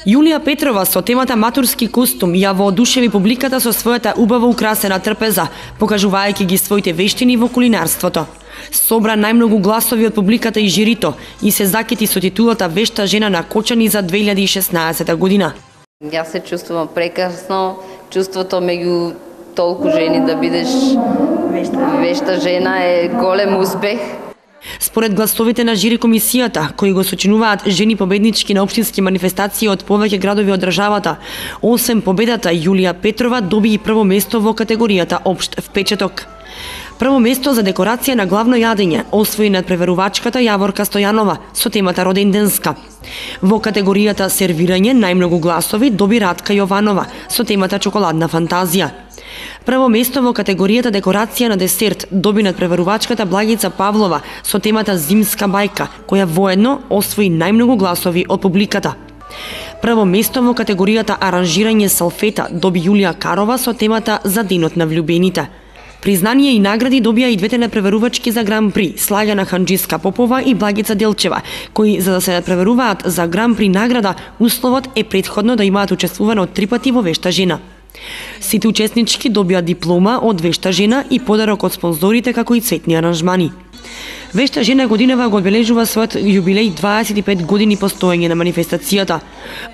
Јулија Петрова со темата матурски костум ја воодушеви публиката со својата убаво украсена трпеза, покажувајќи ги своите вештини во кулинарството. Собра најмногу гласови од публиката и жирито и се закити со титулата Вешта жена на Кочани за 2016 година. Јас се чувствувам прекрасно, чувството меѓу толку жени да бидеш вешта жена е голем успех. Според гласовите на жири комисијата, кои го сочинуваат жени победнички на општински манифестации од повеќе градови од државата, освен победата, Јулија Петрова доби и прво место во категоријата Општ впечаток. Прво место за декорација на главно јадење освои надпреверувачката Јаворка Стојанова со темата Роденденска. Во категоријата Сервирање најмногу гласови доби Радка Јованова со темата Чоколадна фантазија. Прво место во категоријата Декорација на десерт доби надпреверувачката Благица Павлова со темата Зимска бајка, која воедно освои најмногу гласови од публиката. Прво место во категоријата Аранжирање салфета доби Јулија Карова со темата За денот на влюбените. Признание и награди добија и двете надпреверувачки за Гран-при, Слаѓана Ханџиска Попова и Благица Делчева, кои за да се надпреверуваат за Гран-при награда, условот е претходно да имаат учествувано 3 пати во Вешта жена. Сите учеснички добија диплома од Вешта жена и подарок од спонзорите како и цветни аранжмани. Вешта жена годинава го одбележува својот јубилеј 25 години постоење на манифестацијата.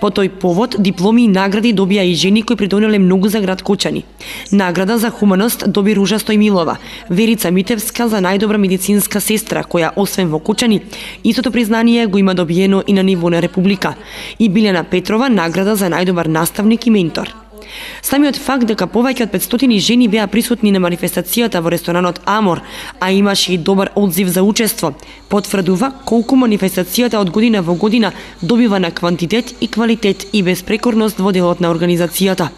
По тој повод дипломи и награди добија и жени кои придонеле многу за град Кочани. Награда за хуманост доби Ружа Стојмилова, Верица Митевска за најдобра медицинска сестра, која освен во Кочани, истото признание го има добиено и на ниво на Република, и Билјана Петрова награда за најдобар наставник и ментор. Самиот факт дека повеќе од 500 жени беа присутни на манифестацијата во ресторанот Амор, а имаше и добар одзив за учество, потврдува колку манифестацијата од година во година добива на квантитет и квалитет и безпрекорност во делот на организацијата.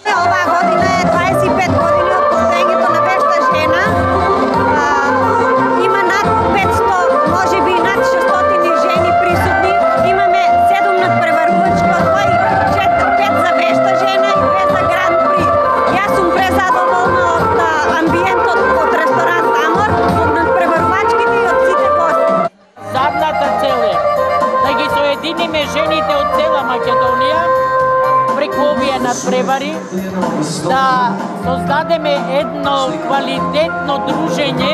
Оваа година е 25 години од постоењето на Вешта жена. Има над 500, можеби и над 600 жени присутни. Имаме 7 надпреварувачки, од кои 5 за Вешта жена и 2 за Гран-при. Јас сум презадоволна од амбиентот од ресторант Амор, од надпреварувачките и од сите гости. Задната цел е да ги соединиме жените од цела Македонија преку овие надпревари, да создадеме едно квалитетно дружење,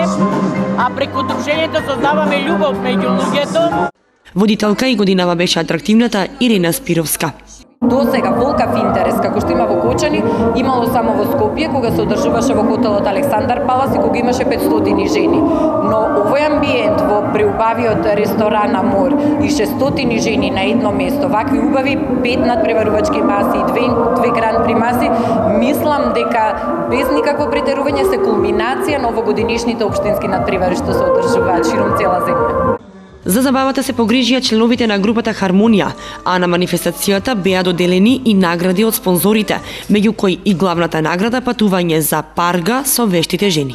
а преку дружењето создаваме љубов меѓу луѓето. Водителка и годинава беше атрактивната Ирина Спировска. До сега волкав интерес, како што има во Кочани, имало само во Скопје, кога се одржуваше во хотелот Александар Палас и кога имаше 500 жени. Но овој амбиент во преубавиот ресторан Амор и 600 жени на едно место, вакви убави 5 надпреварувачки маси и 2 Гран-при маси, мислам дека без никакво претерување се кулминација на овогодинишните општински надпревари што се одржуваат широм цела земја. За забавата се погрижија членовите на групата Хармонија, а на манифестацијата беа доделени и награди од спонзорите, меѓу кои и главната награда патување за Парга со вештите жени.